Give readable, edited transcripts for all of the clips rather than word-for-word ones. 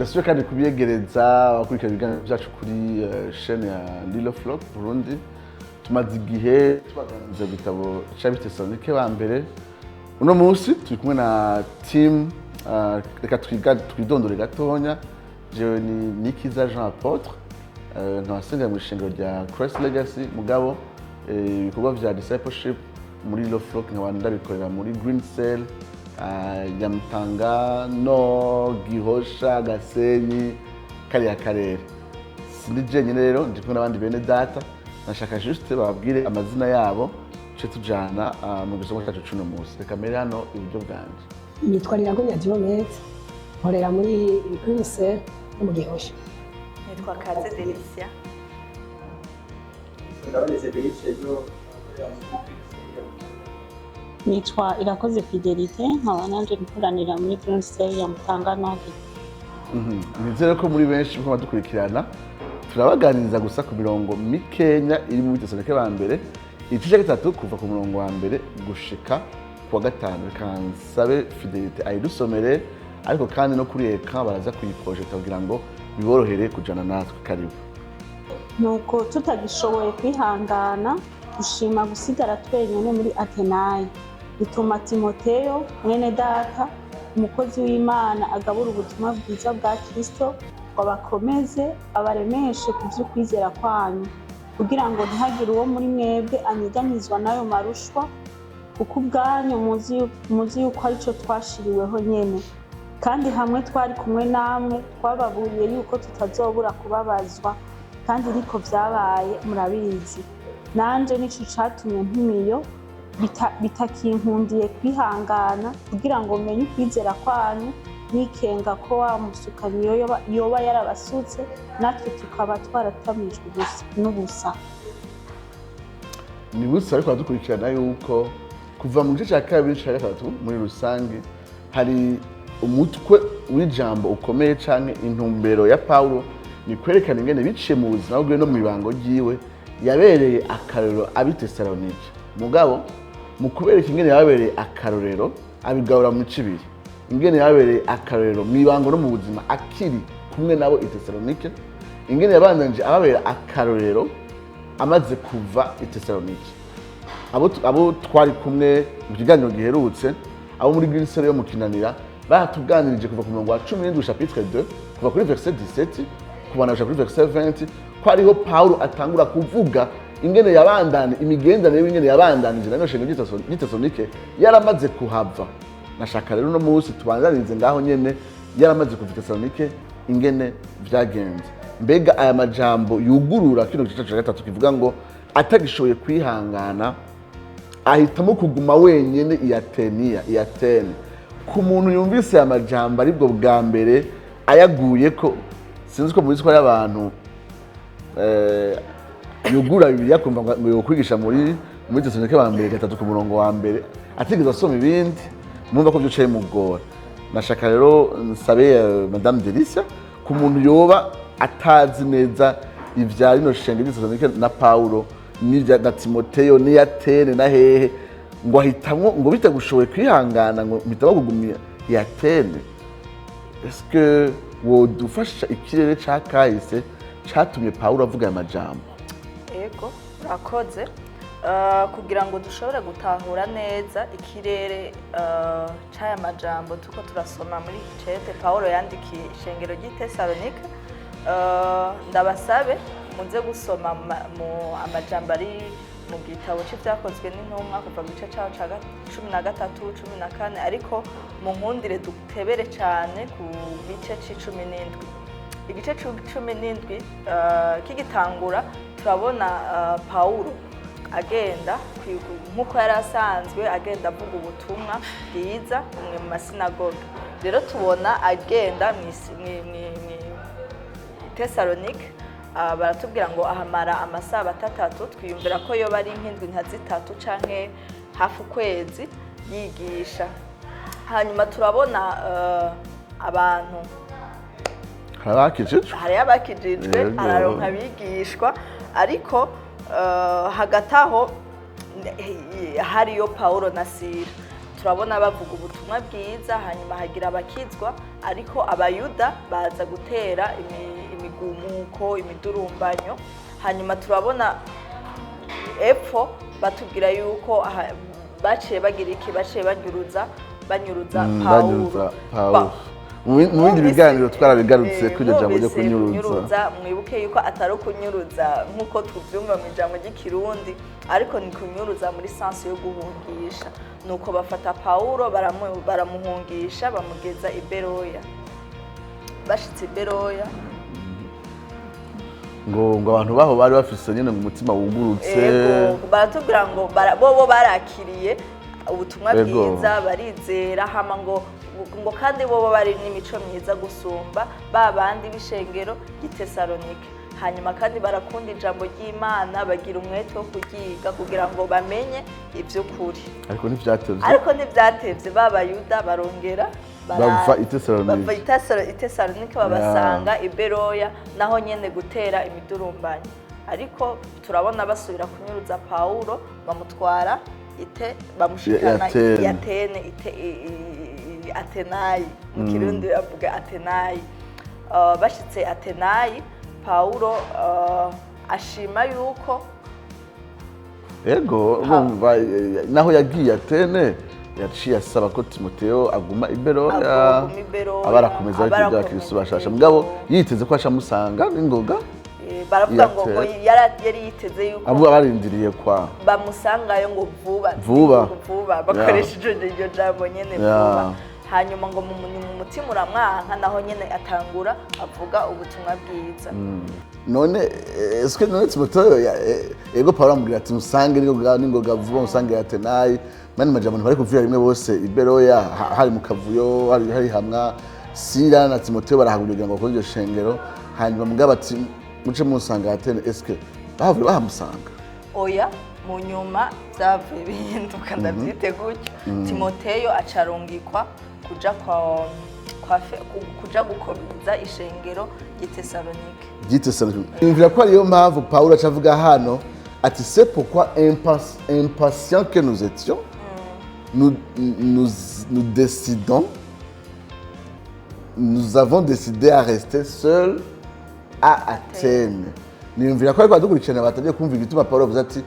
ndasubiye kandi kubiyegereza abakurikira ibiganiro byacu kuri chaîne ya Lilo Flock Burundi. Tumaze igihe tubaganiriza igitabo c'abitesalonike ba mbere. Uno munsi turi kumwe na team reka twidondore gatonya. Jewe ni Nikiza Jean Apôtre, nkabasengera mu ishengero rya Christ Legacy mugabo ibikorwa vya discipleship muri Lilo Flock nkaba ndabikorera muri Green Cell, Nyamutanga, no Gihosha, Gasenyi, kariya karere. Sindi jenyine rero ndi kumwe n'abandi bene data, nashaka juste bababwire amazina yabo ce tujana mu gisongo cyacu cuno munsi. Reka mbere hano iburyo bwanje. Nitwa Iragonya Diomete, nkorera muri Green Cell no mu Gihosha. Nitwa Kaze Delicia. Nitwa Irakoze Fidelite, nkaba nanje nkoranira muri Green Cell ya Mutanga Nord. Nizere ko muri benshi muko badukurikirana turabaganiriza gusa ku mirongo mikenya iri mu bitesalonike ba mbere, igice gatatu kuva ku murongo wa mbere gushika kuwa gatanu. Kansabe Fidelite ayidusomere, ariko kandi no kuri eka baraza kuyiprojecta kugira ngo biborohere kujana natwe. Karibu. Nuko tutagishoboye kwihangana dushima gusigara twenyene muri Atenayi, bituma Timoteyo mwene data umukozi w'Imana agabura ubutumwa bwiza bwa Kristo ngo bakomeze abaremeshe ku vy'ukwizera kwanyu, kugira ngo ntihagire uwo muri mwebwe anyeganyizwa n'ayo marushwa, kuko ubwanyu muzi yuko arico twashiriweho nyene. Kandi hamwe twari kumwe namwe twababuriye yuko tutazobura kubabazwa, kandi ariko vyabaye murabizi. Nanje nico catumye mpimiyo bitakinkundiye kwihangana, kugira ngo menye ukwizera kwanyu, nikenga ko wa musukanyi yoba yarabasutse, natwe tukaba twaratamijwe n'ubusa. Ni busa ariko badukurikirana yuko kuva mu gice cya kabiri cya gatatu muri rusange hari umutwe w'ijambo ukomeye canke intumbero ya Paulo ni kwerekana ingene biciye mu buzima bwe no mu ibango ryiwe yabereye akarorero abitesalonike. Mugabo mu kubereka ingene yabereye akarorero abigabura mu mico ibiri. Ingene yabereye akarorero mu ibango no mu buzima akiri kumwe nabo itesalonike, ingene yabandanije ababera akarorero amaze kuva itesalonike. Abo twari kumwe mu kiganiro giherutse, abo muri Green Cell yo mu Kinanira batuganirije kuva ku murongo wa 17 chapitre 2 kuva kuri verset 17 kubana kuri verset 20 ko ariho Paulo atangura kuvuga ingene yabandana imigendanire y'ingene yabandanije no shengero y'Itesalonike yaramaze kuhava. Nashaka rero no munsi tubandanirize ngaho nyene yaramaze kuva Itesalonike ingene vyagenze. Mbega aya majambo yugurura kino gice cya gatatu kivuga ngo atagishoboye kwihangana ahitamo kuguma wenyene i Atene. Ku muntu yumvise aya majambo aribwo bwa mbere ayaguye ko, sinzi ko muzi ko ari abantu yugura Bibiliya kumva ngo yokwigisha muri Tesalonike ba mbere gatatu ku murongo wa mbere atigeze asoma ibindi, mwumva ko byicaye mugora. Nashaka rero nsabe Madame Delicia ku muntu yoba atazi neza ivya rino shenge y'Itesalonike na Paulo n'ivya na Timoteyo ni Atene na hehe, ngo ahitamwo ngo bitagushoboye kwihangana ngo bitaba kugumya i Atene. Est-ce que wodufasha ikirere ca kahise catumye Paulo avuga aya majambo? Ego, urakoze. Kugira ngo dushobore gutahura neza ikirere c'aya majambo tuko turasoma muri cete Paulo yandikiye ishengero ry'Itesalonike, ndabasabe muze gusoma mu amajambo ari mu gitabo c'ivyakozwe n'intumwa kuva mu gice caho ca 13, 14, ariko mu nkundire dutebere cane ku gice c'17. Igice c'17 kigitangura turabona Paulo agenda nk'uko yari asanzwe agenda avuga ubutumwa bwiza mu masinagoge. Rero tubona agenda mu Tesalonike, baratubwira ngo ahamara amasaha 3, twiyumvira ko yoba ari nk'indwi nka 3 canke hafi ukwezi yigisha. Hanyuma turabona abantu hari abakijijwe araronka abigishwa, ariko hagati aho hariyo Paulo na Sila. turabona bavuga ubutumwa bwiza hanyuma hagira abakizwa ariko abayuda baza gutera imigumuko imidurumbanyo hanyuma turabona epfo batubwira yuko baciye bagira iki baciye banyuruza Pawulo mu bindi biganiro twarabigarutse kuri iryo jambo ryo kunyuruza mwibuke yuko atari kunyuruza nk'uko tubyumva mu ijambo ry'ikirundi ariko ni kunyuruza muri sansi yo guhungisha nuko bafata Pawulo baramuhungisha bamugeza i Beroya bashitse i Beroya ngo abantu baho bari bafise nyine mu mutima wugurutse baratubwira ngo bo barakiriye ubutumwa bwiza barizera hama ngo kandi bo bari n'imico myiza gusumba babandi b'ishengero y'Itesalonike hanyuma kandi barakunda ijambo ry'Imana bagira umwete wo kuryiga kugira ngo bamenye iby'ukuri ariko ntibyatevye b'abayuda barongera bava Itesalonike babasanga i Beroya naho nyene gutera imidurumbanyo ariko turabona basubira kunyuruza Pawulo bamutwara bamushikana Atenayi mu kirundi bavuga Atenayi bashitse Atenayi Pawulo ashima yuko ego naho yagiye Atene yaciye asaba ko Timoteyo aguma i Beroya abarakomeza ariko bya Kristo bashasha mugabo yiteze ko ashamusanga n'ingoga baravuga ngo yari yiteze yuko abo barindiriye kwa bamusangayo ngo vuba bakoresheje iryo jambo nyene vuba hanyuma ngo mu mutima uramwanka naho nyene atangura avuga ubutumwa bwiza none eske none Timoteyo ego Pawulo amubwira ati musange n'ingoga vuba musange Atenayi mani majambo bari kuvira rimwe bose i Beroya hari mu kavuyo hari hamwa Sila na Timoteyo barahagurira ngo bakore iryo shengero hanyuma mugabo ati muce musanga Atene eske bavuye bahamusanga oya mu nyuma byavuye bihinduka ndabyite gutyo Timoteyo acarungikwa kuja gukomeza ishengero y'Itesalonike imvira ko ariyo mpamvu Pawulo acavuga hano ati c'est pourquoi impatient que nous étions nous avons décidé à rester seuls à Athènes. Nimvira ko ariko dukurikirana batagiye kumva igituma Pawulo avuze ati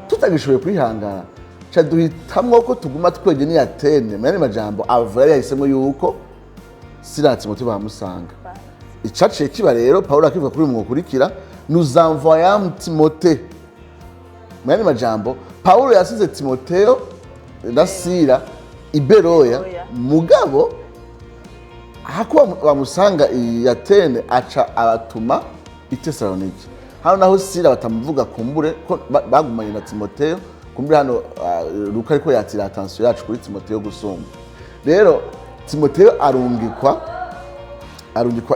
tutagishoboye kwihangana cha duhitamwo ko tuguma twenyene i Athene mene majambo avuga yahisemo yuko Sila na Timoteyo bamusanga icaciye kiba rero Pawulo akivuga kuri mu kurikira nous envoyons Timoteyo mene majambo Pawulo yasize Timoteyo na Sila i Beroya mugabo hakuba bamusanga i Athene aca abatuma i Tesalonike hano naho Sila batamuvuga kumbure ko bagumanye na Timoteyo kumbure hano Luka ariko yatira attention yacu kuri Timoteyo gusumba rero Timoteyo arungikwa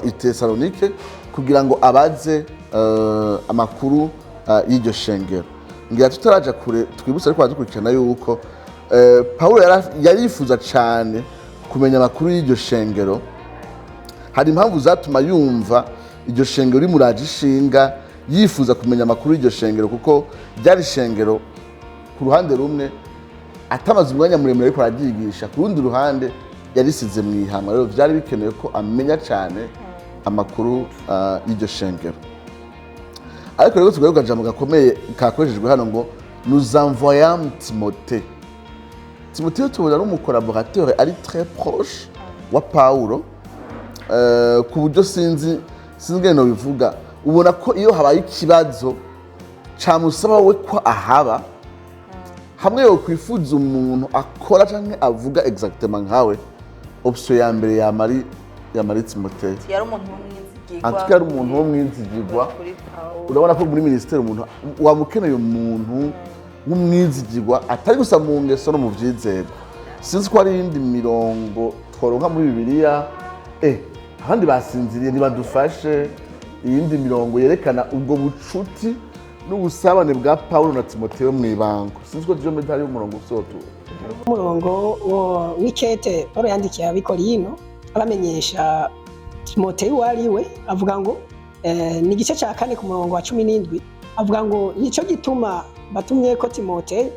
i Tesalonike kugira ngo abaze amakuru y'iryo shengero ngira tutaraja kure twibutse ariko badukurikirana yuko Pawulo yari yifuza cyane kumenya amakuru y'iryo shengero hari impamvu zatuma yumva iryo shengero rimuraje ishinga yifuza kumenya amakuru y'iryo shengero kuko ryari shengero ku ruhande rumwe atamaze umwanya muremure ariko araryigisha ku rundi ruhande yarisize mu ihama rero byari bikenewe ko amenya cyane amakuru y'iryo shengero ariko rero tugaruka kajambo gakomeye kakoreshejwe hano ngo nous envoyons Timoteyo Timoteyo tubona ari umucollaborateur ari très proche wa Pawulo ku buryo sinzi ngene bivuga ubona ko iyo habaye ikibazo camusaba we ko ahaba hamwe yo kwifuza umuntu akora canke avuga exactement nkawe option ya mbere ya Mari Timoteyo yari umuntu w'umwizigirwa antuka yari umuntu w'umwizigirwa urabona ko muri ministeri umuntu wamukeneye umuntu w'umwizigirwa atari gusa mu ngeso no mu vyizego sinzi ko ari indi mirongo tworonka muri Bibiliya abandi basinziriye ntibadufashe iyindi mirongo yerekana ubwo bucuti n'ubusabane bwa Pawulo na Timoteyo mw'ibango sinzi ko tujombe ntari umurongo usotura umurongo w'ikete Pawulo yandikiye abikorino abamenyesha Timoteyo wariwe avuga ngo ni igice cya 4 ku murongo wa 17 avuga ngo nico gituma batumye ko Timoteyo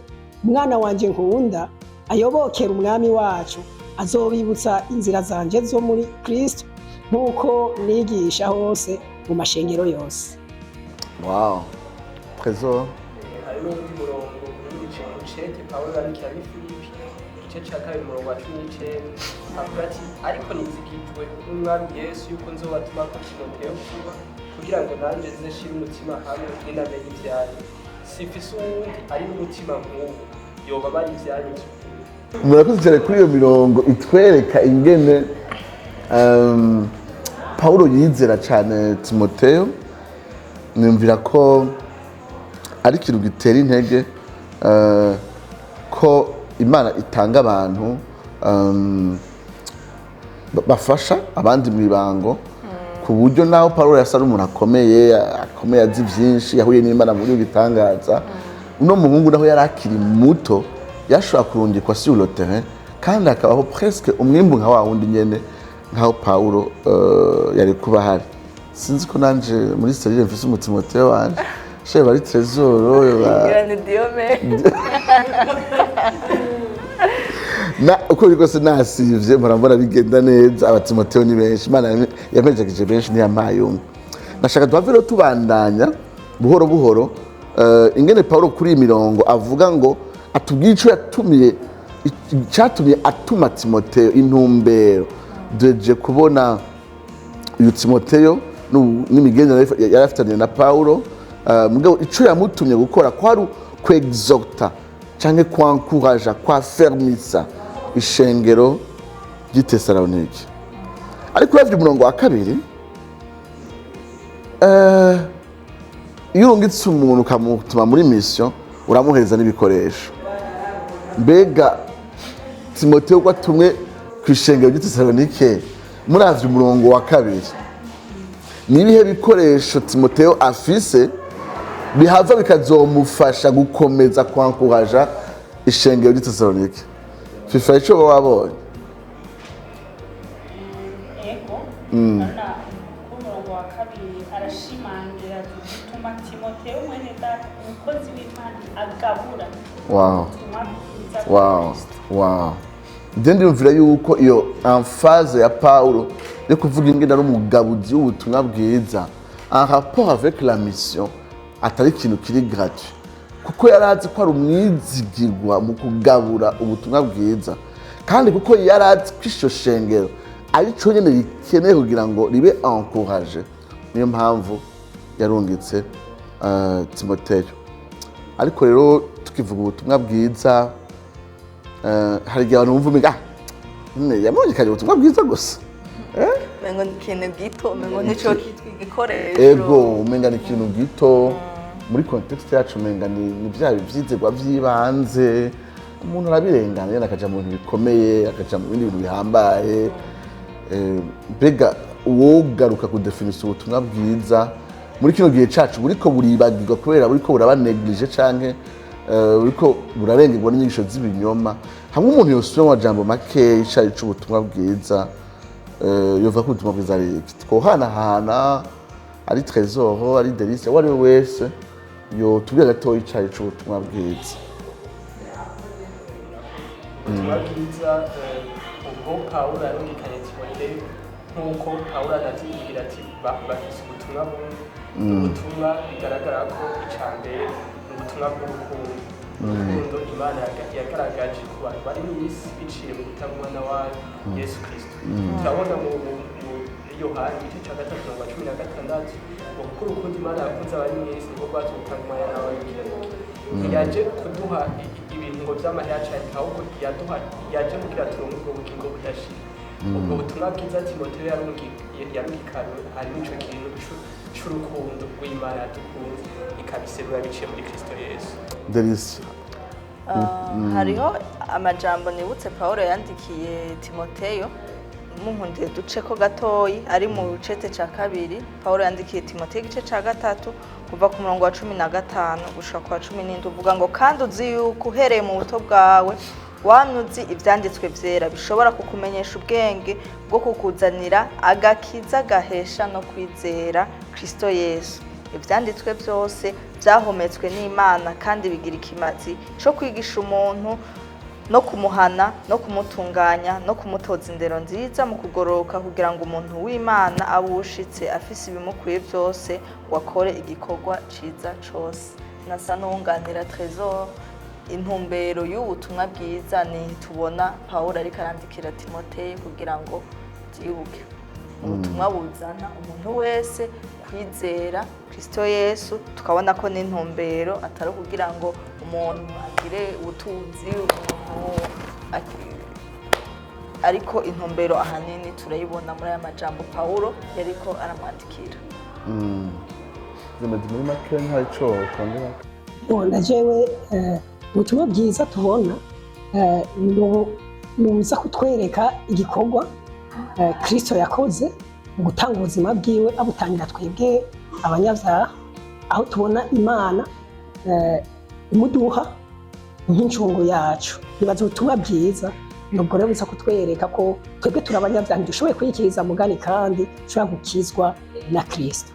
umwana wanje nkunda ayobokera umwami wacu azobibutsa inzira zanje zo muri Kristo nk'uko nigisha hose mu mashengero yose. Wow, trésor. hari n'undi murongo w'icete Pawulo yandikira ab'i Filipi igice cya 2 umurongo wa 19 avuga ati ariko nizigijwe n'umwami Yesu yuko nzobatuma ko Timoteyo kuba kugira ngo nanjye zishire umutima hamwe n'inamenye ibyanyu sifise uwundi ari n'umutima nk'uwo yoba bari ibyanyu. Murakoze cyane kuri iyo mirongo itwereka ingene Pawulo yizera cyane Timoteyo. Numvira ko ari ikintu gitera intege ko Imana itanga abantu bafasha abandi mw'ibango ku buryo naho Pawulo yasa n'umuntu akomeye azi byinshi yahuye n'Imana muri iyo gitangaza. Uno muhungu naho yari akiri muto yashobora kurungikwa sur le terrain kandi akabaho presque umwimbu nka wa wundi nyene nkaho Pawulo yari kuba hari. Sinzi ko nanje muri serire mfise Timoteyo wanje she bari trésor ni Diome na uko rwose nasivye murambona bigenda neza. Abatimoteyo ni benshi, Imana yampejagije benshi ntiyamaye umwe. Nashaka twaviro tubandanya buhoro buhoro ingene Pawulo kuri iyi mirongo avuga ngo atubwiye ico cyatumye atuma Timoteyo intumbero. Deje kubona uyu Timoteyo n'imigenderanire yari afitanye na Pawulo, mugabo ico yamutumye gukora kwari kwexhorta canke kwankuraja kwafermisa ishengero ry'Itesalonike. Ariko uravye umurongo wa 2 iyo urungitse umuntu ukamutuma muri mission uramuhereza n'ibikoresho. Mbega Timoteyo ko atumwe ku ishengero ry'Itesalonike, muravye umurongo wa 2 nibihe bikoresho Timoteyo afise bihava bikazomufasha gukomeza kwankuraja ishengero ry'Itesalonike? Fifa ico wabonye? Ego ana umurongo wa 2 arashimangira gutuma Timoteyo mwene data umukozi w'Imana agabura. Wow. Ndumvira yuko iyo emphase ya Pawulo yo kuvuga ingene ari umugabuzi w'ubutumwa bwiza en rapport avec la mission atari ikintu kiri gratuit, kuko yarazi ko ari umwizigirwa mu kugabura ubutumwa bwiza, kandi kuko yarazi ko isho shengero ari cyo nyene rikeneye kugira ngo ribe encouragé. Niyo mpamvu yarungitse Timoteyo. Ariko rero tukivuga ubutumwa bwiza hari igihe abantu bumva umenga yamurikanye ubutumwa bwiza gusa, mengo ni ikintu gito, mengo nico kitwa igikoresho. Ego umenga ni ikintu gito muri context yacu, umenga ni bya byizegwa by'ibanze. Umuntu arabirengana yenda akaja mu bintu bikomeye, akaja mu bindi bintu bihambaye. Mbega wogaruka ku definition ubutumwa bwiza muri kino gihe cacu buriko buribagirwa kubera buriko buraba neglige canke buriko burarengerwa n'inyigisho z'ibinyoma. Hamwe umuntu yosubira mu majambo make icari c'ubutumwa bwiza, yova ko ubutumwa bwiza ari twohanahana, ari trésor, ari delice, wari wese yo tubira gatoya icari c'ubutumwa bwiza. Ubutumwa bwiza ubwo Pawulo yarungikanye Timoteyo nk'uko Pawulo anatubwira ati bafise ubutumwa bumwe. Ubutumwa bigaragara ko icambere ubutumwa bw'urukundo. Urukundo Imana yagaragaje ku bantu bari mw'isi biciye mu gutanga umwana wayo Yesu Kristo. Turabona mu Yohana igice cya 3:16 ngo kuko urukundo Imana yakunze abari mw'isi niko rwatumye gutanga umwana wayo w'ikinege. Ntiyaje kuduha ibintu ngo vy'amahera cane, ahubwo yaje kugira turonke ubwo bugingo budashira. Ubwo butumwa bwiza Timoteyo yarungikanywe harimo ico kintu c'urukundo rw'Imana yadukunze ikabiserura biciye muri Kristo Yesu. Delice. Hariho amajambo nibutse Pawulo yandikiye Timoteyo, munkundiye duce ko gatoyi ari mu cete ca 2. Pawulo yandikiye Timoteyo igice ca 3 kuva ku murongo wa 15 gushika kwa 17, uvuga ngo kandi uzi yuko uhereye mu buto bwawe wamye ivyanditswe vyera bishobora kukumenyesha ubwenge bwo kukuzanira agakiza gahesha no kwizera Kristo Yesu. Ivyanditswe byose byahometswe n'Imana kandi bigira ikimazi cyo kwigisha umuntu no kumuhana no kumutunganya no kumutoza indero nziza mu kugororoka kugira ngo umuntu w'Imana abushitse afise ibimukwiye byose ngo akore igikorwa ciza cose. Nasa n'uwunganira Trésor, intumbero y'ubutumwa bwiza ni tubona Pawulo ariko arandikira Timoteyo kugira ngo byibuke ubutumwa buzana umuntu wese kwizera Kristo Yesu, tukabona ko n'intumbero atari kugira ngo umuntu agire ubutunzi ariko intumbero ahanini turayibona muri aya majambo Pawulo yariko aramwandikira. Muri make ntaco kongera. Bona jewe ubutumwa bwiza tubona nuza kutwereka igikorwa Kristo yakoze mu gutanga ubuzima bwiwe abutangira twebwe abanyavyaha, aho tubona Imana imuduha nk'incungu yacu. Nibaza ubutumwa bwiza nubwo rero buza kutwereka ko twebwe turi abanyavyaha dushoboye kwikiriza mugani kandi dushobora gukizwa na Kristo.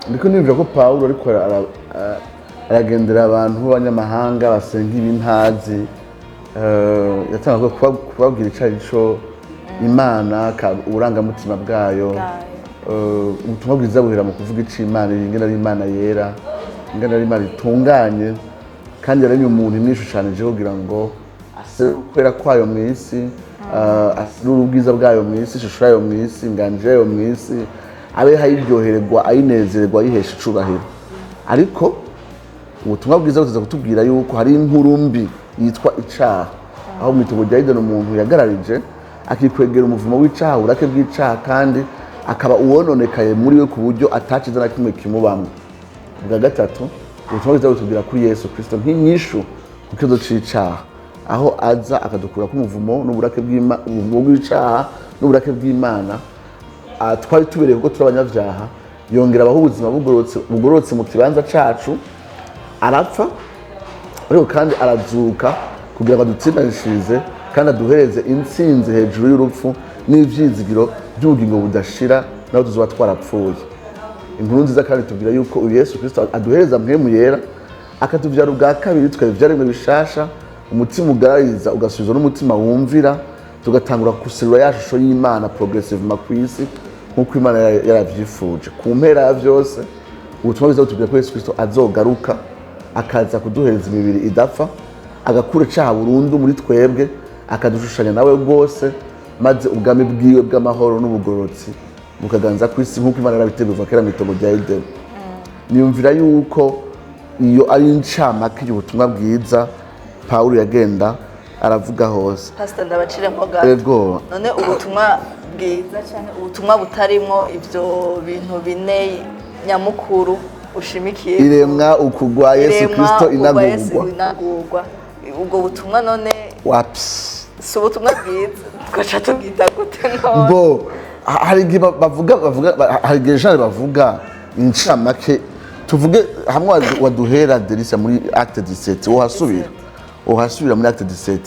Ndiko nivyo ko Pawulo ariko aragendera abantu b'abanyamahanga basenga ibintazi, yatanga kubabwira icarico Imana uburangamutima bwayo. Ubutumwa bwiza buhera mu kuvuga ico Imana ingene ari Imana yera, ingene ari Imana itunganye, kandi yaremye umuntu imwishushanije kugira ngo aserukwera kwayo mw'isi, aserure ubwiza bwayo mw'isi, ishusho yayo mw'isi, inganje yayo mw'isi, abe hayiryohererwa, ayinezererwa, ayihesha icubahiro. Ariko ubutumwa bwiza buteza kutubwira yuko hari inkuru mbi yitwa icaha, aho mw'itogo rya Edeni umuntu yagararije akikwegera umuvumo w'icaha, uburake bw'icaha, kandi akaba uwononekaye muri we ku buryo ataciza na kimwe kimubamwo. Bwa gatatu, ubutumwa bwiza butubwira kuri Yesu Kristo nk'inyishu ku kibazo c'icaha, aho aza akadukura ku muvumo n'uburake bw'icaha n'uburake bw'Imana twari tubereye kuko turi abanyavyaha, yongera abaho ubuzima bugororotse mu kibanza cacu, arapfa ariko kandi arazuka kugira ngo adutsindanishirize kandi aduhereze intsinzi hejuru y'urupfu n'ivyizigiro by'ubugingo budashira naho tuzoba twarapfuye. Inkuru nziza kandi tubwira yuko uyu Yesu Kristo aduhereza mpwemu yera, akatuvyara ubwa kabiri, tukavyaremwe bishasha, umutima ugarariza ugasubizwa n'umutima wumvira, tugatangura guserura ya shusho y'Imana progressivement kw'isi nk'uko Imana yaravyifuje. Ku mpera ya vyose, ubutumwa bwiza butubwira ko Yesu Kristo azogaruka akaza kuduhereza imibiri idapfa, agakura icaha burundu muri twebwe, akadushushanya nawe rwose, maze ubwami bwiwe bw'amahoro n'ubugororotsi bukaganza kw'isi nk'uko Imana yarabiteguye kera mw'itogo rya Edeni. Niyumvira yuko iyo ari incamake y'ubutumwa bwiza Pawulo yagenda aravuga hose. Pastor ndabaciremo gato. None ubutumwa bwiza cyane ubutumwa butarimo ivyo bintu bine nyamukuru ushimikiye iremwa ukugwa Yesu Kristo inagurwa. Ubwo butumwa none waps si ubutumwa bwiza twaca tubwita gute no bo hari igihe bavuga incamake, tuvuge hamwe waduhera Delisa muri acte 17 uhasubira muri acte 17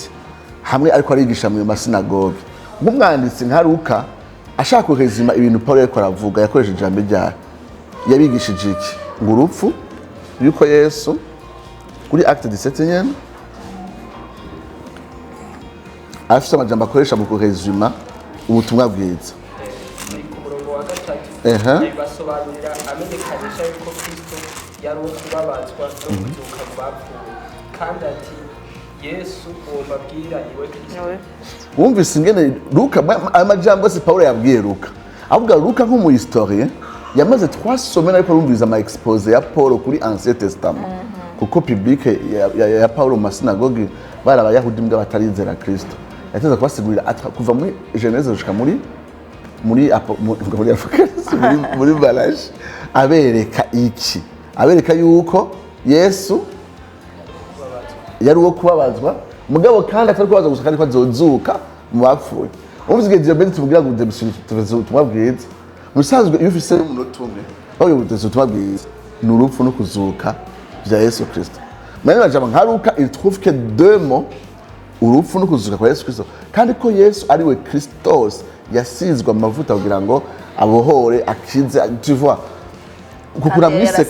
hamwe ariko arigisha mu masinagoge nk'umwanditsi nka Luka ashaka kuhezima ibintu Paulo yariko aravuga, yakoresheje ijambo ryayo, yabigishije iki ngo urupfu yuko Yesu kuri acte 17 nyene afite amajambo akoresha mu kuhezima ubutumwa bwiza. Ku murongo wa gatatu basobanurira amenyekanisha yuko Kristo yari ukubabazwa no kuzuka mu bapfuye, kandi ati Yesu uwo mbabwira iwe Kristo. Wumvise ingene Luka amajambo se Paulo yabwiye Luka, avuga Luka nk'umu historien yamaze twasomera ariko rumviriza ama expose ya Paulo kuri Ancien Testament, kuko publique ya Paulo mu masinagogi bari abayahudi mbwa batarizera Kristo. Yateza kubasigurira kuva muri Genèse gushika muri Balaje, abereka iki, abereka yuko Yesu yari uwo kubabazwa mugabo kandi atari kubaza gusa kandi ko azozuka mu bapfuye. Umvise igihe tubwira ngo tuvuze ubutumwa bwiza, musanzwe iyo ufise umunota umwe aho ubutumwa ubutumwa bwiza ni urupfu no kuzuka bya Yesu Kristo. Mane bajama nka Luka il trouve que deux mots, urupfu no kuzuka kwa Yesu Kristo, kandi ko Yesu ari we Christos yasizwe amavuta kugira ngo abohore akize, tu vois kukura mwise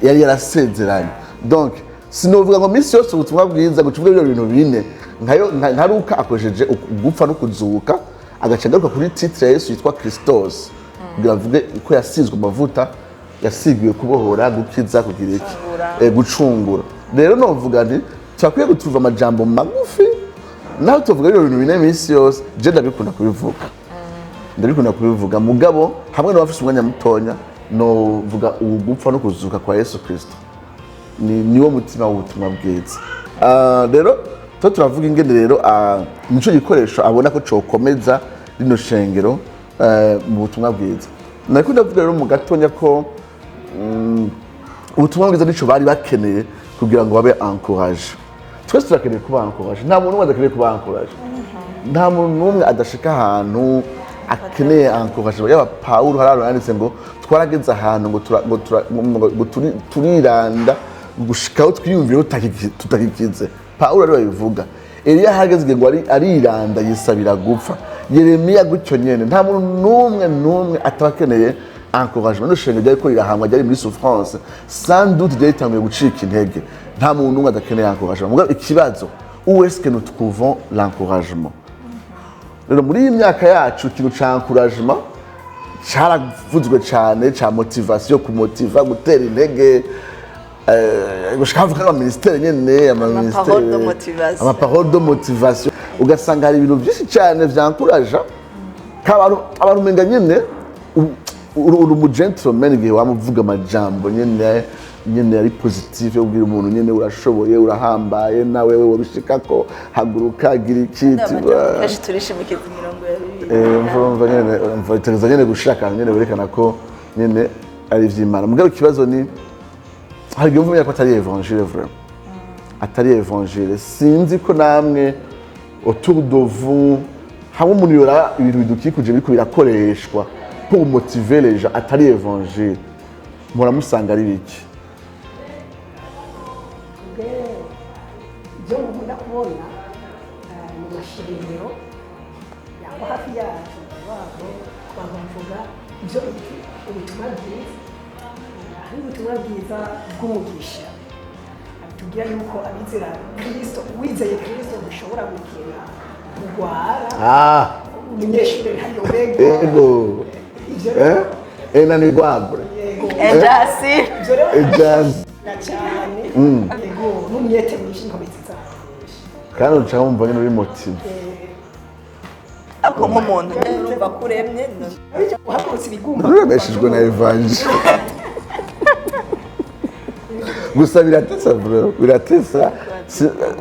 yari yarasezeranye. Donc sinovuga ngo minsi yose ubutumwa bwiza gucuvuga ibyo bintu bine nka Luka akoresheje gupfa no kuzuka agaca agaruka kuri titre ya Yesu yitwa Christos kugira avuge uko yasizwe amavuta yasigiwe kubohora gukiza kugira iki gucungura. Rero novuga nti twakwiye gutuva amajambo magufi naho tuvuga ibyo bintu bine minsi yose je ndabikunda kubivuga mugabo hamwe n'abafite umwanya mutonya no vuga ugupfa no kuzuka kwa Yesu Kristo niwo mutima w'ubutumwa bwiza. Rero turavuga ingene rero nico gikoresho abona ko cokomeza rino shengero mu butumwa bwiza. Nariko ndavuga rero mu gatonya ko ubutumwa bwiza nico bari bakeneye kugira ngo babe encourage. Twese turakeneye kuba encourage, nta muntu adakeneye kuba encourage, nta muntu n'umwe adashika ahantu akeneye encourage. Yaba Paulo hararo yanditse ngo twarageze ahantu ngo turiranda gushikaho twiyumvira tutakikize. Paulo ariwe bivuga. Eliya hageze ngo ariranda yisabira gupfa. Yeremiya gutyo nyene nta muntu n'umwe atabakeneye encouragement. No shenge ryari ko rirahamwa ryari muri souffrance sans doute ryari tanguye gucika intege. Nta muntu n'umwe adakeneye encouragement. Mugabo ikibazo où est-ce que nous trouvons l'encouragement? Rero muri iyi myaka yacu ikintu ca encouragement caravuzwe cane, ca motivation, kumotiva, gutera intege, gushaka vuga ministère nyene amaparole de motivation. Ugasanga hari ibintu byinshi cyane vyancourage abantu menga nyene uri mu gentleman igihe wamuvuga amajambo nyene ari positive ubwira umuntu nyene urashoboye urahambaye nawe wabishikako haguruka gira ikiti kenshi turishimikiza imirongo ya Bibiliya mva itereza nyene gushaka nyene berekana ko nyene ari ivy'Imana. Mugabo ikibazo ni hari igihe mvuga ko atari evangile vraiment, atari evangile. Sinzi ko namwe autour de vous hamwe umuntu yora ibintu bidukikuje biriko birakoreshwa pour motiver les gens atari evangile muramusanga ari biki? ibyo nkunda kubona mu mashiriro yangwa hafi yacu wabo twavuga ibyo ubutumwa bwiza hari ubutumwa bwiza bw'umugisha tubwira yuko abizera Kristo wizeye Kristo ushobora gukira kugwara umunyeshuri hano bego nani gwabure ejasi cyane yego n'umyete mwinshi nkomeza kandi uca wumva nyine uri motive ako nk'umuntu urumva kuremye uhagurutse ibigumba urabeshejwe na evangile gusa biratesa bro, biratesa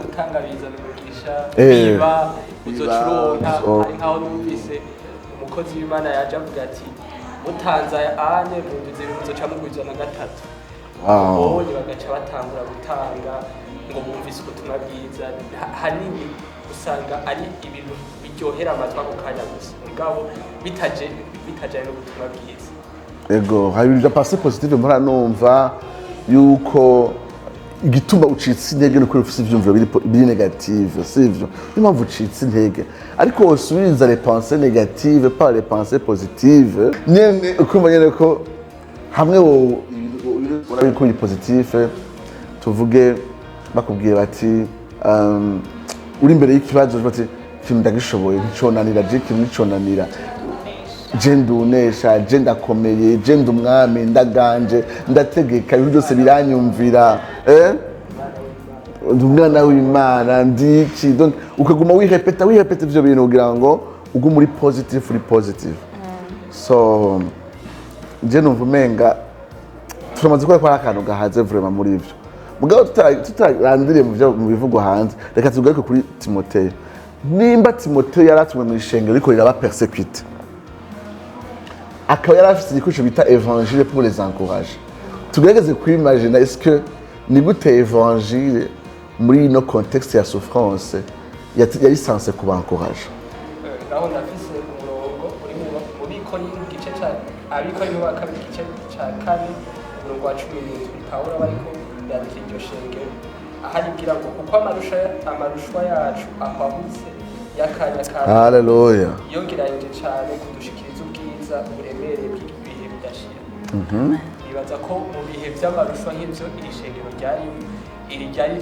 gutanga bizana umugisha niba uzocuronka ari nkaho numvise umukozi w'Imana yaje avuga ati mutanze ane mumvize bizoca mugwizana gatatu. Bonye bagaca batangura gutanga ngo bumvise ubutumwa bwiza. Hanini usanga ari ibintu biryohera amatwi ako kanya gusa mugabo bitajanye n'ubutumwa bwiza. Ego hari ibintu bya passé positive mpora numva yuko igituma ucitse intege no ufite ivyumviro biri negative, sivyo impamvu ucitse intege, ariko usubiza les pensées négatives par les pensées positives nyene ukumva nyene ko hamwe urabiko uri positive. Tuvuge bakubwiye bati uri imbere y'ikibazo bati kintu ndagishoboye nticonanira je kintu niconanira je ndunesha je ndakomeye je ndumwami ndaganje ndategeka ibintu byose biranyumvira umwana w'Imana ndiki. Donc ukaguma wihepeta ivyo bintu kugira ngo ugume uri positive. So je numva umenga turamaze ko ari akantu gahaze vraiment muri ivyo. Mugabo tutarandiriye mu bivugwa hanze, reka tugaruke kuri Timothée. Nimba Timothée yaratumwe mu ishengero ariko riraba persécuté, akaba yarafite igikoresho bita évangile pour les encourager. Tugerageze kwimaginer est-ce que ni gute évangile muri no contexte ya souffrance yari sanse kuba encourage. Naho ndafise umurongo uri mu biko y'igice cya abiko y'uwa kabiri igice cya kane umurongo wa 17 Paulo bariko yandika iryo shengero aharigira ngo kuko amarushwa yacu ahwahutse yakanya kandi haleluya yongeranyije cyane kudushikiriza ubwiza uburemere bw'ibihe bidashira. Bibaza ko mu bihe by'amarushwa nk'ivyo iri shengero ryari iri ryari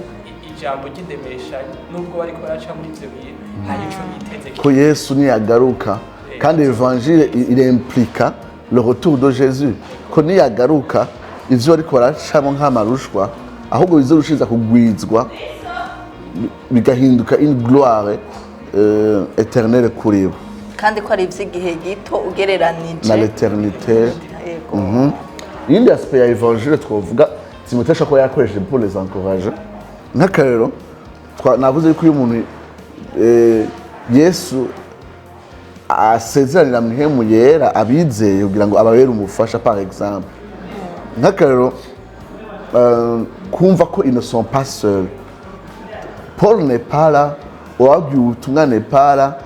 ijambo ry'indemesha nubwo bariko baraca muri ivyo bintu hari ico biteze ko Yesu niyagaruka kandi evangile iremplika le retour de Jésus ko niyagaruka ivyo bariko baracamo nk'amarushwa ahubwo bizorushiza kugwizwa bigahinduka une gloire éternelle kuri bo kandi ko ari ivy'igihe gito ugereranije na l'éternité. Iyindi aspect ya evangile twovuga Timothée ashobora kuba yakoresheje pour les encourager nk'akarero navuze yuko iyo umuntu Yesu asezeranira mwihemu yera abizeye kugira ngo ababere umufasha par exemple nk'akarero kumva ko ils ne sont pas seuls. Paul n'est pas là, uwabwiye ubutumwa n'est pas là,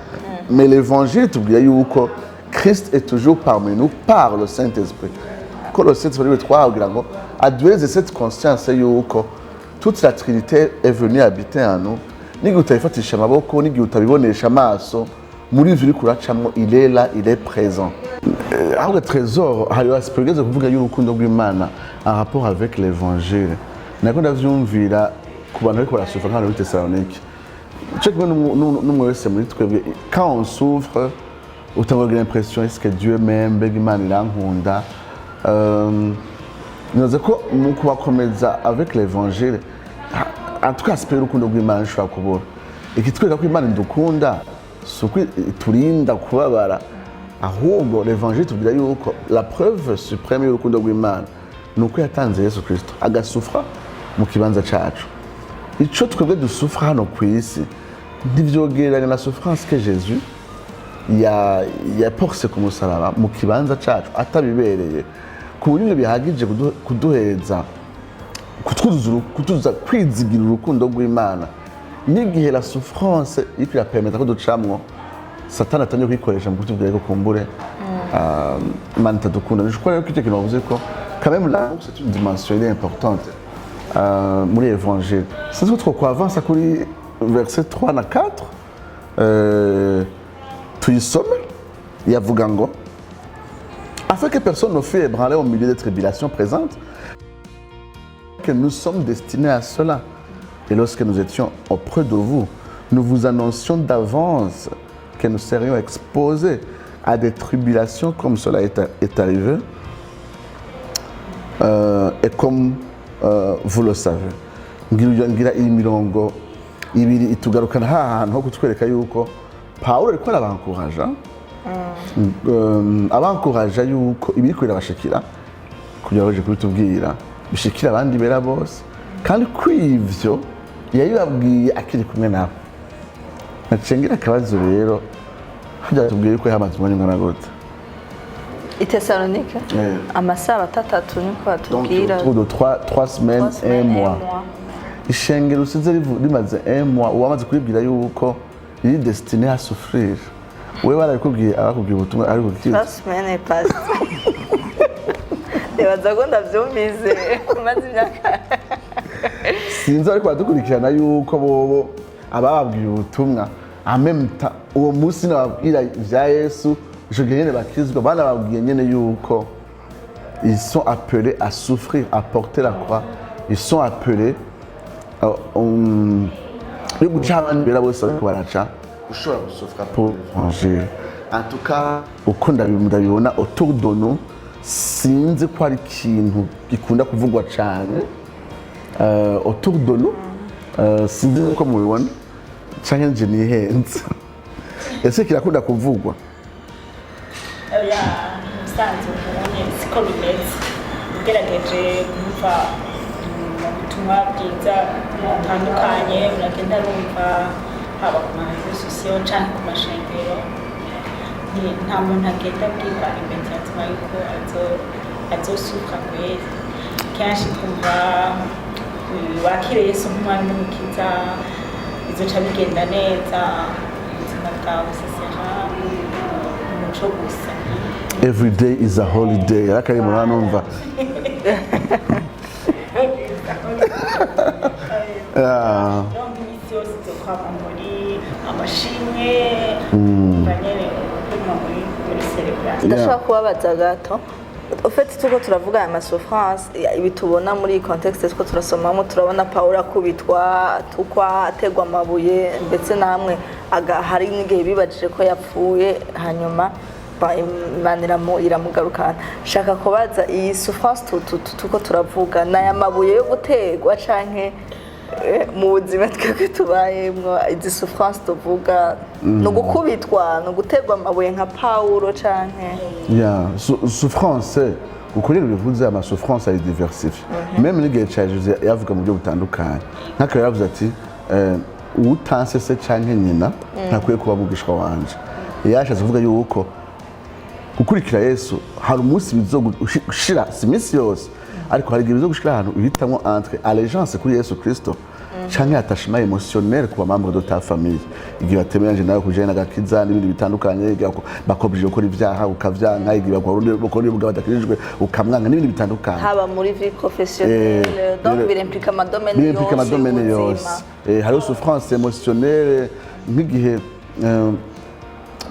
mais l'évangile tubwira yuko Christ est toujours parmi nous par le Saint-Esprit. Ko le Saint-Esprit twagira ngo adueze cette conscience yuko toute la Trinité est venue habiter en nous. N'igihe utabifatisha amaboko, n'igihe utabibonesha amaso, muri ivyo uriko uracamwo il est là, il est présent. Ahubwo trésor hari aspect ugeze kuvuga y'urukundo rw'Imana en rapport avec l'évangile. Nako ndavyumvira ku bantu bariko barasufra nk'abantu b'i Thessalonique. Ico kimwe n'umwe wese muri twebwe quand on souffre utanga l'impression est-ce que Dieu m'aime, mbega Imana irankunda. Nyoze ko mu kubakomeza avec l'évangile en tout cas aspect y'urukundo rw'Imana nshobora kubura. Ikitwereka ko Imana idukunda suko turinda kubabara ahubwo l'évangile tubwira yuko la preuve suprême y'urukundo rw'Imana nuko yatanze Yesu Kristo agasufra mu kibanza cacu. Ico twebwe dusufra hano ku isi ndivyogereranya na souffrance que Jésus yaporse ku musaraba mu kibanza cacu atabibereye ku buryo bihagije kuduheza kutuza kwizigira urukundo rw'Imana n'igihe la souffrance iriko irapermeta ko ducamwo Satani atangiye kwikoresha mu kutubwira ko kumbure Imana itadukunda. Je crois que icyo kintu bavuze ko quand même là c'est une dimension importante muri évangile. C'est ce que avança kuri verset 3 na 4 tuyisome yavuga ngo afin que personne ne fût ébranlé au milieu des tribulations présentes que nous sommes destinés à cela. Et lorsque nous étions auprès de vous, nous vous annoncions d'avance que nous serions exposés à des tribulations comme cela est arrivé et comme vous le savez. Ngira iyi mirongo ibiri itugarukana hahantu ho kutwereka yuko Paulo ariko arabankuraja abankuraja yuko ibiriko birabashikira kugira baje kubitubwira bishikira abandi bera bose kandi kwivyo yabibabwiye akiri kumwe nabo. Nacengira akabazo rero hajya tubwiye yuko yamaze umwanya ungana gute i Thessalonique amasaha atatu niko batubwira donc de 3 semaines 1 mois. Ishengero usize rimaze 1 mois uwamaze kubibwira yuko iri destiné à souffrir. Wewe barabikubwiye abakubwiye ubutumwa ariko kizi 3 semaines passées debaza ko ndavyumvise maze imyaka sinzi ariko badukurikirana yuko bobo abababwiye ubutumwa en même temps uwo munsi nababwira vya Yesu je nyene bakizwa bana babwiye nyene yuko ils sont appelés à souffrir, à porter la croix. Ils sont appelés bera bose bariko baraca ushobora gusufra pour l'évangile. En tout cas uko ndabibona autour de nous sinzi ko ari ikintu gikunda kuvugwa cyane autour de nous sinzi ko mubibona canke nje nihenze ese kirakunda kuvugwa oya musanze ubonye siko bimeze ugerageje kumva ubutumwa bwiza butandukanye uragenda rumva haba ku marezo sosiyo canke ku mashengero nta muntu agenda abwirwa imediatima yuko azosuka kwezi kenshi kumva wakire Yesu nk'umwami n'umukiza bizoca bigenda neza ubuzima bwawe sesera umuco gusa. Every day is a holiday. Akari muranumva. ndashaka kubabaza gato En fait tuko turavuga aya souffrance ibi tubona muri contexte tuko turasomamo turabona Paul akubitwa tukwa ategwa amabuye ndetse namwe hari n'igihe bibajije ko yapfuye hanyuma Imana iramugarukana. Shaka kubaza iyi souffrance tuko turavuga n'aya mabuye yo gutegwa canke mu buzima twebwe tubayemwo izi souffrance tuvuga no gukubitwa no gutegwa amabuye nka Paulo canke souffrance ukurira bivuze ama souffrance ari diversifié même n'igihe cya Jésus yavuga mu byo butandukanye nk'akaba yavuze ati utanse se canke nyina ntakwiye kuba mugishwa wanje yashatse kuvuga yuko gukurikira Yesu hari umunsi bizogushira simisi yose ariko hari igihe bizogushira ahantu uhitamo entre allégeance kuri Yesu Kristo canke attachement émotionnel ku membre de ta famille igihe batemeranje nawe kujana n'agakiza n'ibindi bitandukanye bakobije gukora ivyaha ukavyanka igihe bakora ubwo badakirijwe ukamwanga n'ibindi bitandukanye haba muri vie professionnelle donc birimplika amadomene yose hari souffrance émotionnelle nk'igihe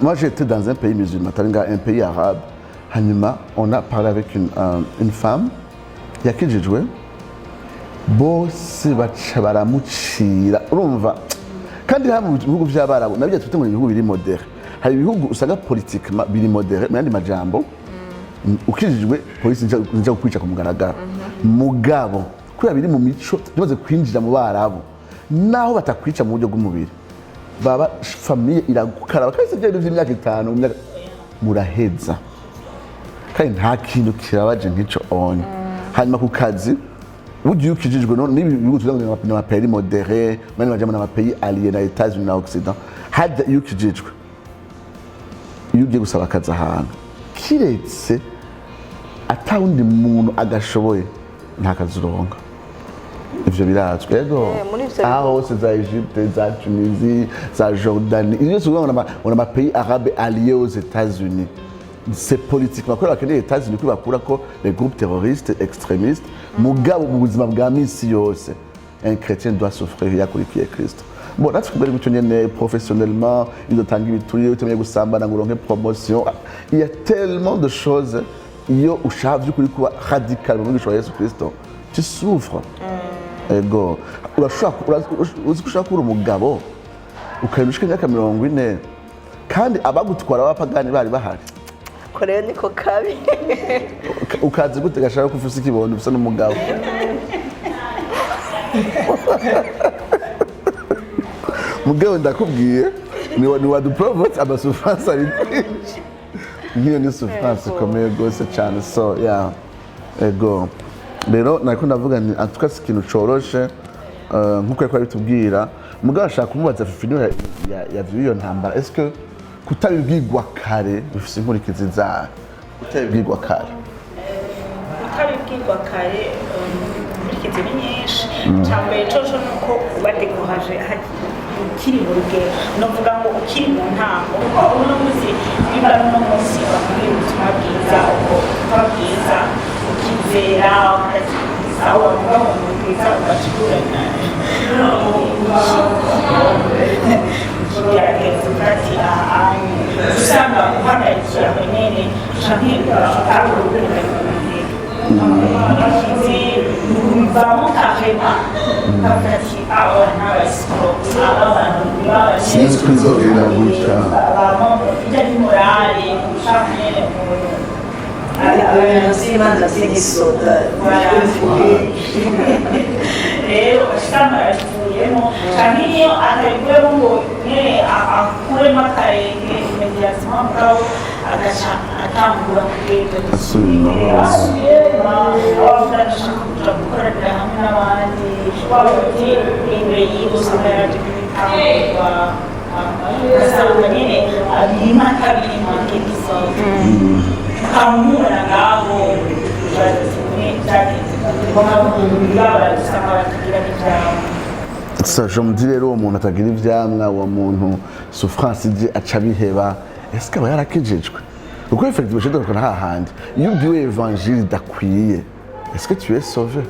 moi j'étais dans un pays musulman, un pays arabe. Hanyuma, on a parlé avec une femme. Il y a qui j'ai joué. Bose baramucira. Urumva. Kandi ha mu bihugu by'abarabu nabyo twite mu bihugu biri modere. Hari ibihugu usanga politiquement biri modere, kandi majambo. Ukijijwe polisi nja kukwica ku mugaragaro. Mugabo kuya biri mu mico bimaze kwinjira mu barabu. Naho batakwica mu buryo bw'umubiri. Baba famille iragukaraba kandi se by'imyaka 5 muraheza kandi nta kintu kirabaje nk'ico onye hanyuma ku kazi bugiye ukijijwe no nibi bihugu tuzanga na pays modéré mani bajama na pays alliés na États-Unis na Occident hada iyo ukijijwe iyo ugiye gusaba akazi ahantu kiretse atawundi muntu agashoboye nta kazi uronka ivyo birazwe yego aho hose za Egypte za Tunisie za Jordanie iyo souvent on a ma pays arabe alliés aux États-Unis c'est politiquement quoi que les États-Unis qui bakura ko les groupes terroristes extrémistes mugabo mu buzima bwa misi yose un chrétien doit souffrir yakurikiye Kristo bon natwe kubera gutyo nyene professionnellement il otanga ibituriye utemeye gusambana ngo uronke promotion il y a tellement de choses iyo ushavye kuri kuba radical mu gisho Yesu Kristo tu souffres ego urashaka kuri umugabo ukayirushika imyaka 40 kandi abagutwara abapagani bari bahari koreye niko kabi ukazi gute gashaka kufusa ikibondo bisa n'umugabo mugabo ndakubwiye ni waduprovote aba souffrance ari nk'iyo ni souffrance ikomeye gose cyane so yeah ego rero nako ndavuga ni atuka ikintu coroshe nkuko yako bitubwira mugabo ashaka kumubaza fifino ya iyo ntambara est-ce que kutabibwirwa kare bifise inkurikizi zayo kutabibwirwa kare inkurikizi ni nyinshi cyambere coco nuko badekoraje ukiri mu rugero novuga ngo ukiri mu ntango uno muzi niba no muzi bakubwira ubutumwa bwiza ubutumwa bwiza ukizera aho bavuga ngo bwiza ubashigurana gerageza ati usanga uhangayikira wenyine canke urashaka urugendo vamos carrément ati abana basikoro abantu sinzi kwizogera gutya byari morale canke Imana z'igisoda rero usanga yavuyemo kandi iyo atabivuyemo ngo akuremo akarenge imediyatima mugabo agaca atangura kugenda abavuga ashaka kuja gukorera hamwe n'abandi waba ugiye imbere y'ubuzima yaje kubitangurwa ugasanga nyine abirima atabirima nk'igisoda ukamubona ngaho je me dis rero umuntu atagira ivyamwa uwo muntu souffrance ije aca biheba est-ce que aba yarakijijwe kuko effectivement je dois na handi iyo ubwiwe evangile dakwiye est-ce que tu es sauvé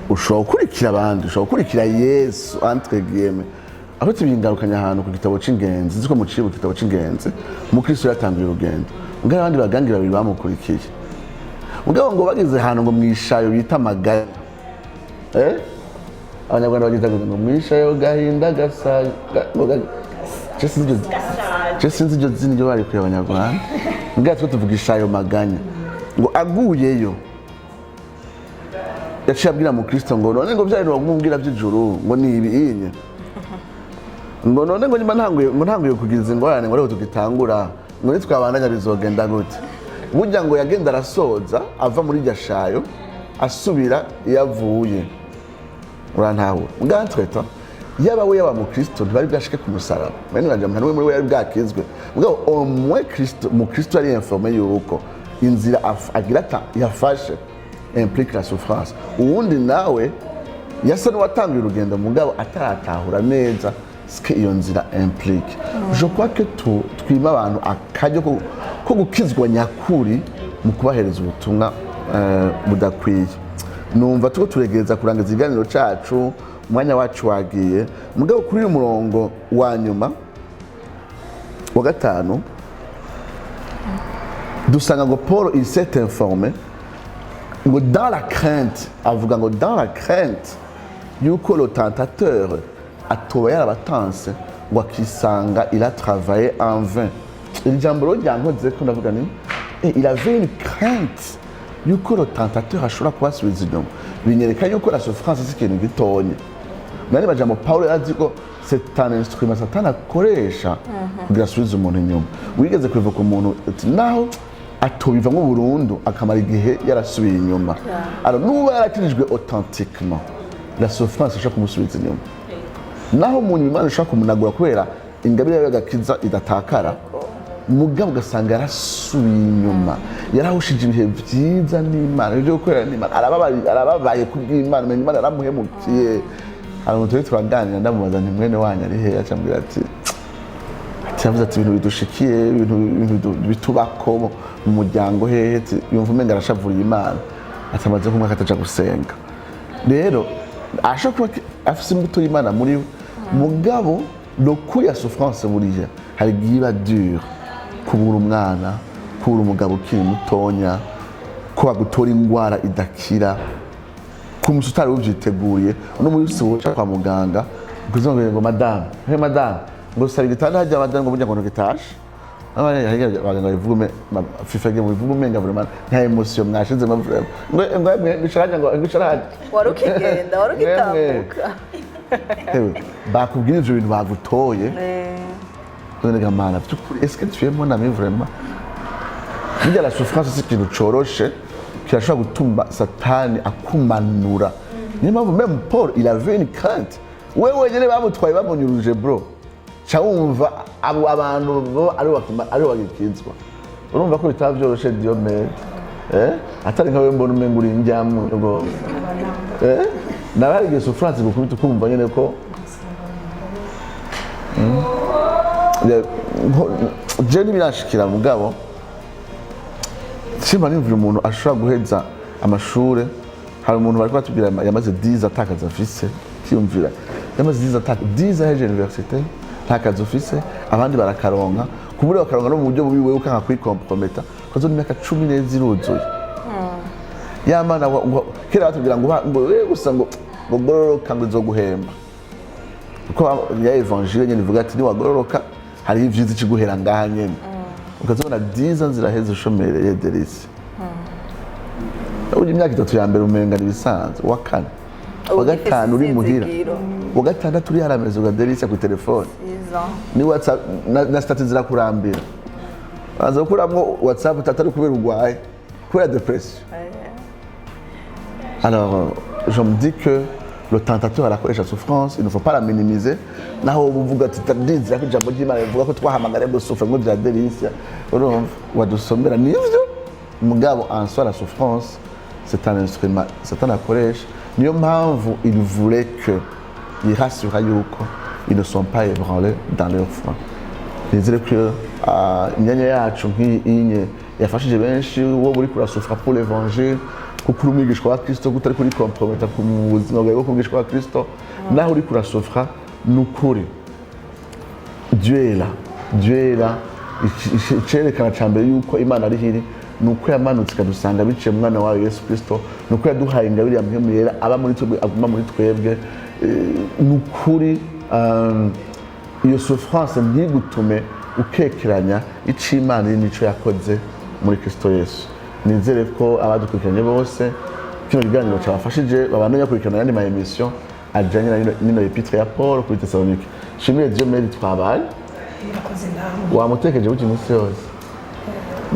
ushobora gukurikira abandi ushobora gukurikira Yesu entre guillemets aho tubingarukanya ahantu ku gitabo c'ingenzi ziko mu gitabo c'ingenzi mu Kristo yatangiye urugendo ngara abandi bagangira babiri bamukurikiye mugabo ngo bageze ahantu ngo mwishayo bita maganya abanyarwanda bagize ngo mwishayo gahinda gasaga sinzi iryo zina ryo bari kuye abanyarwanda mbwa twe tuvuga ishayo maganya ngo aguyeyo yaciye abwira mu Kristo ngo none ngo byari kumubwira by'ijuru ngo ni ibinye ngo none ngo nyuma ntanguye kugiza ingorane ngo rero tugitangura ngo nitwabandanya bizogenda gute burya ngo yagenda arasoza ava muri gashayo asubira yavuye urantahura mbwantweta yaba we yaba mu Kristo ntibari bwashike ku musaraba bene banje ntanwe muri we yari bwakizwe ubwo omwe Kristo mu Kristo ari informé yuko inzira agira ata yafashe implique la souffrance uwundi nawe yasa n'uwatangiye urugendo mugabo ataratahura neza ce iyo nzira implique je crois que twima abantu akajyo ko gukizwa nyakuri mu kubahereza ubutumwa budakwiye numva tuko turegereza kurangiza iganiro cacu umwanya wacu wagiye mugabo kuri uyu murongo wa nyuma wa gatanu dusanga ngo Paul il s'est informé ngo dans la crainte avuga ngo dans la crainte yuko le tentateur atoba yarabatanse ngo akisanga il a travaillé en vain iri jambo ryankoze ko ndavuga ni il avait une crainte yuko le tentateur ashobora kubasubiza inyuma binyereka yuko la souffrance c'est ikintu gitonye nani bajambo Paulo yazi ko c'est un instrument satana akoresha kugira asubize umuntu inyuma wigeze kwivuka umuntu naho atobivamo burundu akamara igihe yarasubiye inyuma alors nuba yarakirijwe authentiquement la souffrance ishaka kumusubiza inyuma naho umuntu Imana ishaka kumunagura kubera ingabire y'agakiza idatakara mugabo ugasanga yarasubiye inyuma yarahushije ibihe byiza n'Imana ibyo gukorera n'Imana arababaye kubw'Imana Imana yaramuhemukiye abantu turi turaganira ndamubaza nti mwene wanyu ari hehe acambwira ati yavuze ati ibintu bidushikiye ibintu bitubako mu muryango hehe yumva umenga arashavuriye Imana atamaze kumwe akataja gusenga rero ashobora afise imbuto y'Imana muri we mugabo le coup ya souffrance buriya hari giba dur kubura umwana kubura umugabo ukiri mutonya ko bagutora ingwara idakira kumusa utari ubyiteguriye uno muri uca kwa muganga kuzo ngo madame ngo sari gitanda hajya madame ngo burya ngo gitashe abanye baganga bivugume fifage mu bivugume nga vraiment nta emotion mwashize ma vraiment ngo ngisharaje ngo ngisharaje warukigenda warugitambuka bakubwira ibyo bintu bagutoye none gamana est-ce que tu es mon ami vraiment burya la souffrance c'est ikintu coroshe kirashobora gutuma satani akumanura niyo mpamvu même Paul il avait une crainte wewe nyene bamutwaye bamunyuruje bro cha wumva abo abantu ari bagikizwa urumva ko bitavyoroshe Diomede atari nkawe mbona umengura injyamu ngo nabari Yesu France gukubita kumva nyene ko je nibirashikira mugabo simba nimvira umuntu ashobora guheza amashure hari umuntu bari kwatubwira yamaze 10 atakaza afise cyumvira yamaze 10 atakaza 10 heje université atakaza office abandi barakaronka kubure bakaronka no mu buryo bubi wewe ukanga kwikomprometa kozo n'imyaka 10 ziruzuye yamana kera batubwira ngo wewe gusa ngo gororoka ngo izoguhemba uko ya evangile nyene ivuga ati ni wagororoka hari ivyiza ikiguhera ngaha nyene ukazona 10 ziraheze ushomereye delisi uje imyaka 3 ya mbere umenga nibisanzwe wa kane wa gatanu uri muhira wa gatandatu uri harameze uga delisi ku telefone ni WhatsApp na status zirakurambira aza kuramwo WhatsApp tatari kubera urwaye kubera depression. Alors je me dis que le tentateur arakoresha souffrance, il ne faut pas la minimiser. Naho uvuga ati tadizira ko jambo ry'Imana bivuga ko twahamagara ngo souffre ngo bya delisia. Urumva wadusomera nivyo mugabo en soi la souffrance c'est un instrument Satan akoresha. Niyo mpamvu il voulait que il rassure yuko ils ne sont pas ébranlés dans leur foi. Nizere que imyanya yacu nk'inye yafashije benshi wo buri kurasufra pour l'évangile kuko umwigishwa wa Kristo gutari kuri compromettre ku buzima bwawe bwo kwigishwa wa Kristo naho uri kurasufra nukuri Dieu est là cerekana cyambere yuko Imana ari hiri nuko yamanutse ikadusanga biciye mu mwana wawe Yesu Kristo, nuko yaduhaye ingabire ya mpemu yera aba muri twebwe, aguma muri twebwe. Nukuri iyo souffrance ntigutume ukekeranya ico Imana n'icyo yakoze muri Kristo Yesu. Nizere ko abadukurikiranye bose kino kiganiro cyabafashije, babandanya bakurikirana yandi ma emission ajanye na nino epitre ya Paul kuri Thessalonike. Shimire Dieu meri twabaye. Murakoze namwe. Wamutekeje buti munsi yose.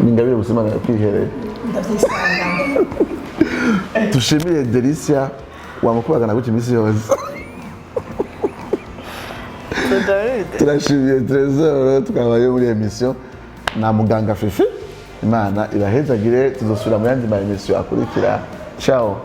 Ningabire gusema kwihereye. Ndavyisanga. Tushimire Delicia wamukubagana buti munsi yose. Turashimiye Trésor twabaye muri emission na muganga Fifi. Imana ibahezagire, tuzosubira mu yandi ma emission akurikira. Ciao.